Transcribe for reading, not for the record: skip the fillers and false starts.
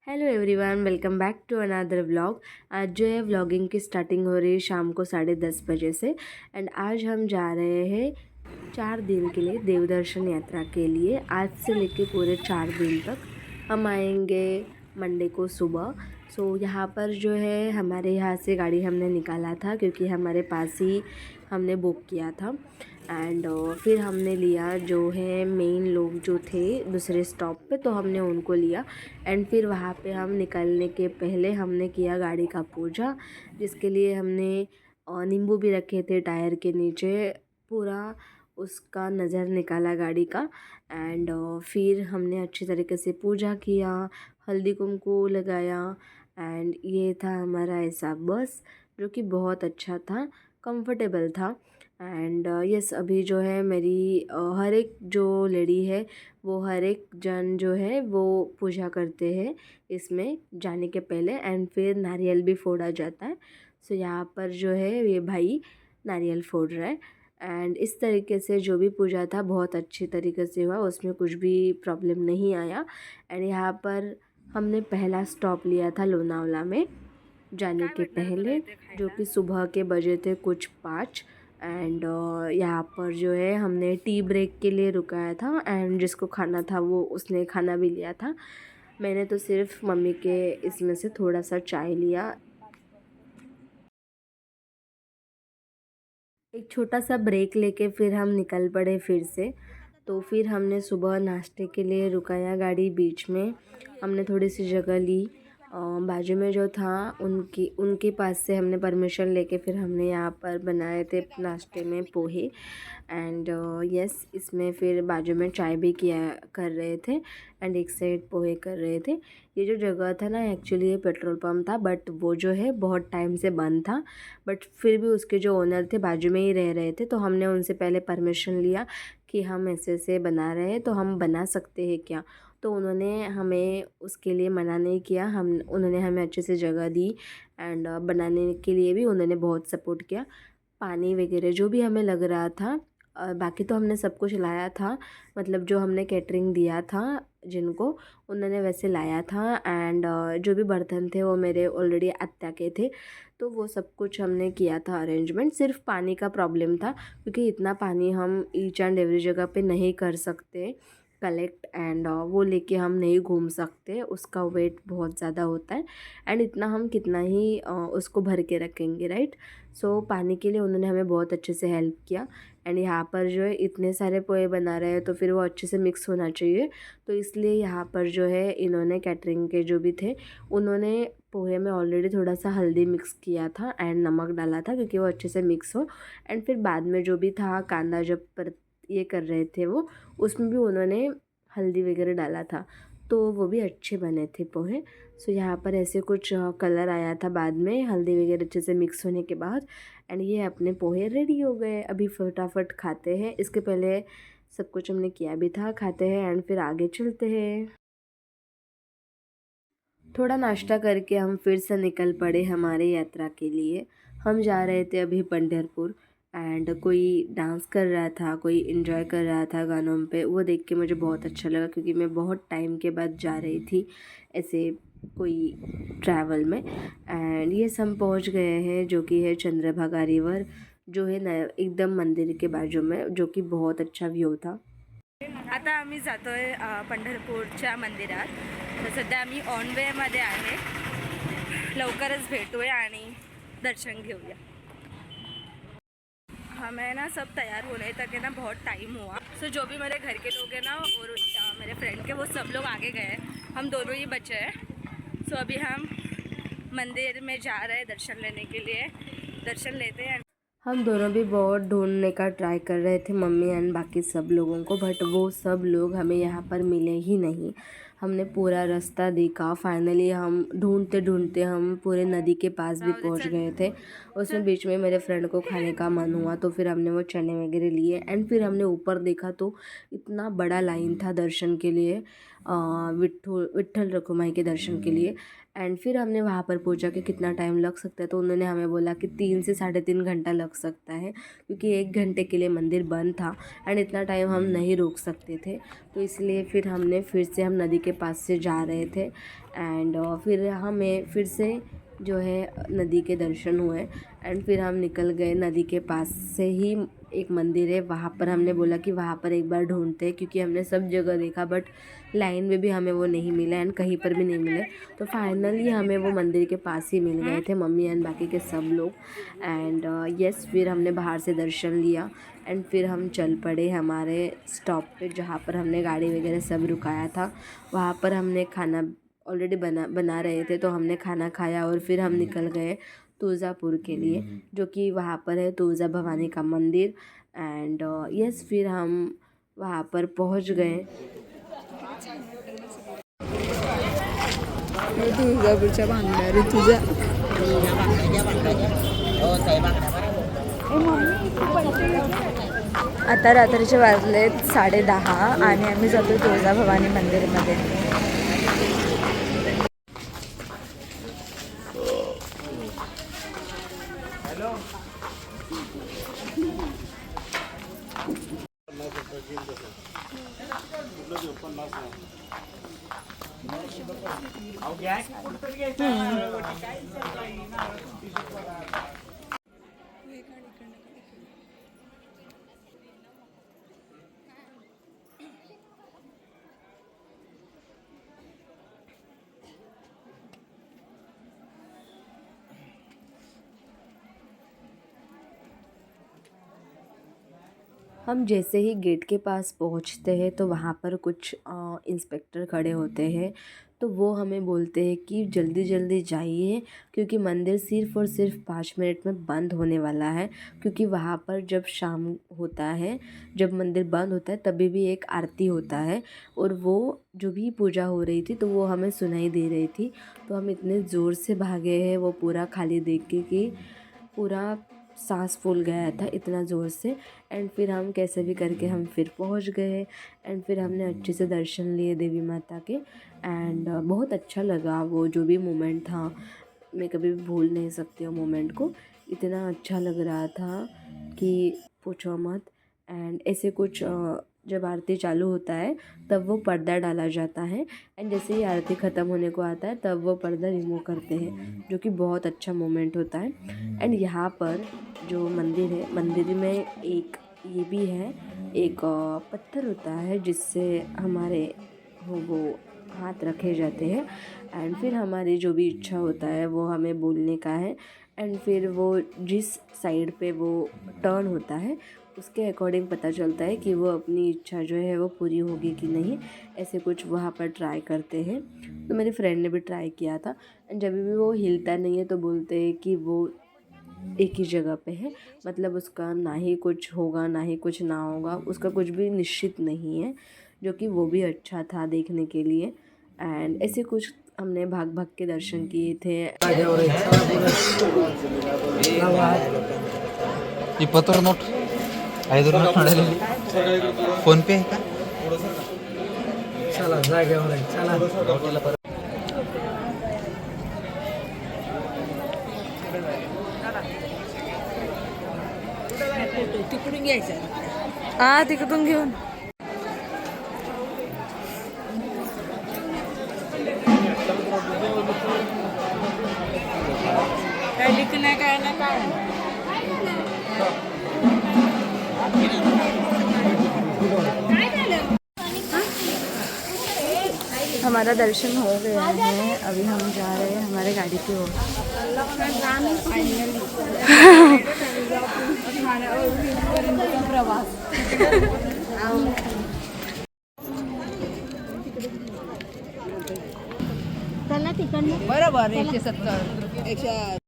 Hello everyone, welcome back to another vlog. आज जो है व्लॉगिंग की स्टार्टिंग हो रही है शाम को 10:30 बजे से। एंड आज हम जा रहे हैं 4 दिन के लिए देवदर्शन यात्रा के लिए। आज से लेके पूरे 4 दिन तक हम आएंगे मंडे को सुबह। यहाँ पर जो है हमारे यहाँ से गाड़ी हमने निकाला था क्योंकि हमारे पास ही हमने बुक किया था। एंड फिर हमने लिया जो है मेन लोग जो थे दूसरे स्टॉप पे, तो हमने उनको लिया। एंड फिर वहाँ पे हम निकलने के पहले हमने किया गाड़ी का पूजा, जिसके लिए हमने नींबू भी रखे थे टायर के नीचे। पूरा उसका नज़र निकाला गाड़ी का। एंड फिर हमने अच्छी तरीके से पूजा किया, हल्दी कुमकुम लगाया। एंड ये था हमारा ऐसा बस, जो कि बहुत अच्छा था, कंफर्टेबल था। एंड यस, अभी जो है मेरी हर एक जो लेडी है वो हर एक जन जो है वो पूजा करते हैं इसमें जाने के पहले। एंड फिर नारियल भी फोड़ा जाता है। यहाँ पर जो है ये भाई नारियल फोड़ रहा है। एंड इस तरीके से जो भी पूजा था बहुत अच्छी तरीके से हुआ, उसमें कुछ भी प्रॉब्लम नहीं आया। एंड यहाँ पर हमने पहला स्टॉप लिया था लोनावला में जाने के पहले, जो कि सुबह के बजे थे कुछ 5। एंड यहाँ पर जो है हमने टी ब्रेक के लिए रुकाया था। एंड जिसको खाना था वो उसने खाना भी लिया था। मैंने तो सिर्फ मम्मी के इसमें से थोड़ा सा चाय लिया। एक छोटा सा ब्रेक लेके फिर हम निकल पड़े फिर से। तो फिर हमने सुबह नाश्ते के लिए रुकाया गाड़ी बीच में। हमने थोड़ी सी जगह ली, बाजू में जो था उनकी उनके पास से हमने परमिशन लेके फिर हमने यहाँ पर बनाए थे नाश्ते में पोहे। एंड यस, इसमें फिर बाजू में चाय भी किया कर रहे थे एंड एक साइड पोहे कर रहे थे। ये जो जगह था ना, एक्चुअली ये पेट्रोल पंप था, बट वो जो है बहुत टाइम से बंद था। बट फिर भी उसके जो ओनर थे बाजू में ही रह रहे थे, तो हमने उनसे पहले परमिशन लिया कि हम ऐसे ऐसे बना रहे हैं, तो हम बना सकते हैं क्या। तो उन्होंने हमें उसके लिए मना नहीं किया। उन्होंने हमें अच्छे से जगह दी। एंड बनाने के लिए भी उन्होंने बहुत सपोर्ट किया। पानी वगैरह जो भी हमें लग रहा था, बाकी तो हमने सब कुछ लाया था, मतलब जो हमने कैटरिंग दिया था जिनको, उन्होंने वैसे लाया था। एंड जो भी बर्तन थे वो मेरे ऑलरेडी आत्या के थे, तो वो सब कुछ हमने किया था अरेंजमेंट। सिर्फ पानी का प्रॉब्लम था क्योंकि इतना पानी हम ईच एंड एवरी जगह पे नहीं कर सकते कलेक्ट। एंड वो लेके हम नहीं घूम सकते, उसका वेट बहुत ज़्यादा होता है। एंड इतना हम कितना ही उसको भर के रखेंगे, राइट। पानी के लिए उन्होंने हमें बहुत अच्छे से हेल्प किया। एंड यहाँ पर जो है इतने सारे पोहे बना रहे हैं तो फिर वो अच्छे से मिक्स होना चाहिए, तो इसलिए यहाँ पर जो है इन्होंने कैटरिंग के जो भी थे उन्होंने पोहे में ऑलरेडी थोड़ा सा हल्दी मिक्स किया था एंड नमक डाला था क्योंकि वो अच्छे से मिक्स हो। एंड फिर बाद में जो भी था कांदा जब पर ये कर रहे थे वो, उसमें भी उन्होंने हल्दी वगैरह डाला था, तो वो भी अच्छे बने थे पोहे। यहाँ पर ऐसे कुछ कलर आया था बाद में हल्दी वगैरह अच्छे से मिक्स होने के बाद। एंड ये अपने पोहे रेडी हो गए। अभी फटाफट खाते हैं, इसके पहले सब कुछ हमने किया भी था, खाते हैं एंड फिर आगे चलते हैं। थोड़ा नाश्ता करके हम फिर से निकल पड़े हमारे यात्रा के लिए। हम जा रहे थे अभी पंढरपुर। एंड कोई डांस कर रहा था, कोई इन्जॉय कर रहा था गानों पे, वो देख के मुझे बहुत अच्छा लगा क्योंकि मैं बहुत टाइम के बाद जा रही थी ऐसे कोई ट्रैवल में। एंड ये हम पहुंच गए हैं जो कि है चंद्रभागा रिवर, जो है न एकदम मंदिर के बाजू में, जो कि बहुत अच्छा व्यू था। आता आम्ही जातोय पंढरपूरच्या मंदिरात। तर सध्या आम्ही ऑन वे मध्ये आहे, लवकरच भेटूया आणि दर्शन घेऊया। हमें ना सब तैयार होने तक है ना बहुत टाइम हुआ। जो भी मेरे घर के लोग हैं ना और मेरे फ्रेंड के, वो सब लोग आगे गए हैं, हम दोनों ही बचे हैं। अभी हम मंदिर में जा रहे हैं दर्शन लेने के लिए, दर्शन लेते हैं। हम दोनों भी बहुत ढूंढने का ट्राई कर रहे थे, मम्मी एंड बाकी सब लोगों को, बट वो सब लोग हमें यहाँ पर मिले ही नहीं। हमने पूरा रास्ता देखा, फाइनली हम ढूंढते ढूंढते हम पूरे नदी के पास भी पहुँच गए थे। उसमें बीच में मेरे फ्रेंड को खाने का मन हुआ तो फिर हमने वो चने वगैरह लिए। एंड फिर हमने ऊपर देखा तो इतना बड़ा लाइन था दर्शन के लिए, विट्ठल रखुमाई के दर्शन के लिए। एंड फिर हमने वहाँ पर पूछा कि कितना टाइम लग सकता है, तो उन्होंने हमें बोला कि 3 से 3.5 घंटा लग सकता है क्योंकि 1 घंटे के लिए मंदिर बंद था एंड इतना टाइम हम नहीं रुक सकते थे। तो इसलिए फिर हमने फिर से हम नदी के पास से जा रहे थे एंड फिर हमें फिर से जो है नदी के दर्शन हुए एंड फिर हम निकल गए। नदी के पास से ही एक मंदिर है, वहाँ पर हमने बोला कि वहाँ पर एक बार ढूंढते हैं, क्योंकि हमने सब जगह देखा बट लाइन में भी हमें वो नहीं मिला एंड कहीं पर भी नहीं मिले। तो फाइनली हमें वो मंदिर के पास ही मिल गए थे, मम्मी एंड बाकी के सब लोग। एंड यस, फिर हमने बाहर से दर्शन लिया एंड फिर हम चल पड़े हमारे स्टॉप पे, जहाँ पर हमने गाड़ी वगैरह सब रुकाया था। वहाँ पर हमने खाना ऑलरेडी बना रहे थे, तो हमने खाना खाया और फिर हम निकल गए तुळजापुर के लिए, जो कि वहाँ पर है तुळजा भवानी का मंदिर। एंड यस, फिर हम वहाँ पर पहुँच गए। तुळजापूरच्या भांडारी तुझ्या आता रात्रीचे वाजले 10:30 आणि आम्ही जातो तुळजा भवानी मंदिरमध्ये। हम जैसे ही गेट के पास पहुंचते हैं तो वहाँ पर कुछ इंस्पेक्टर खड़े होते हैं, तो वो हमें बोलते हैं कि जल्दी जल्दी जाइए, क्योंकि मंदिर सिर्फ़ और सिर्फ 5 मिनट में बंद होने वाला है। क्योंकि वहाँ पर जब शाम होता है, जब मंदिर बंद होता है, तभी भी एक आरती होता है और वो जो भी पूजा हो रही थी तो वो हमें सुनाई दे रही थी। तो हम इतने ज़ोर से भागे हैं वो पूरा खाली देख के कि पूरा सांस फूल गया था इतना ज़ोर से। एंड फिर हम कैसे भी करके हम फिर पहुंच गए एंड फिर हमने अच्छे से दर्शन लिए देवी माता के। एंड बहुत अच्छा लगा वो जो भी मोमेंट था, मैं कभी भी भूल नहीं सकती हूँ मोमेंट को। इतना अच्छा लग रहा था कि पूछो मत। एंड ऐसे कुछ जब आरती चालू होता है तब वो पर्दा डाला जाता है एंड जैसे ही आरती ख़त्म होने को आता है तब वो पर्दा रिमूव करते हैं, जो कि बहुत अच्छा मोमेंट होता है। एंड यहाँ पर जो मंदिर है, मंदिर में एक ये भी है, एक पत्थर होता है जिससे हमारे वो हाथ रखे जाते हैं एंड फिर हमारी जो भी इच्छा होता है वो हमें बोलने का है। एंड फिर वो जिस साइड पे वो टर्न होता है उसके अकॉर्डिंग पता चलता है कि वो अपनी इच्छा जो है वो पूरी होगी कि नहीं। ऐसे कुछ वहाँ पर ट्राई करते हैं। तो मेरे फ्रेंड ने भी ट्राई किया था एंड जब भी वो हिलता नहीं है तो बोलते हैं कि वो एक ही जगह पे है, मतलब उसका ना ही कुछ होगा ना ही कुछ ना होगा, उसका कुछ भी निश्चित नहीं है, जो कि वो भी अच्छा था देखने के लिए। एंड ऐसे कुछ हमने भाग भाग के दर्शन किए थे। ಈ 20 ನೋಟ್ 5 ನೋಟ್ ಮಾಡಲಿಲ್ಲ फोन पे आहे का? चला जागेवर आहे, चला तिकडून घ्यायचं हां, तिकडून घेऊन काय लिख नाही काय ना काय। हमारा दर्शन हो गया है, अभी हम जा रहे हैं हमारे गाड़ी की ओर। प्रवास बरोबर 170 100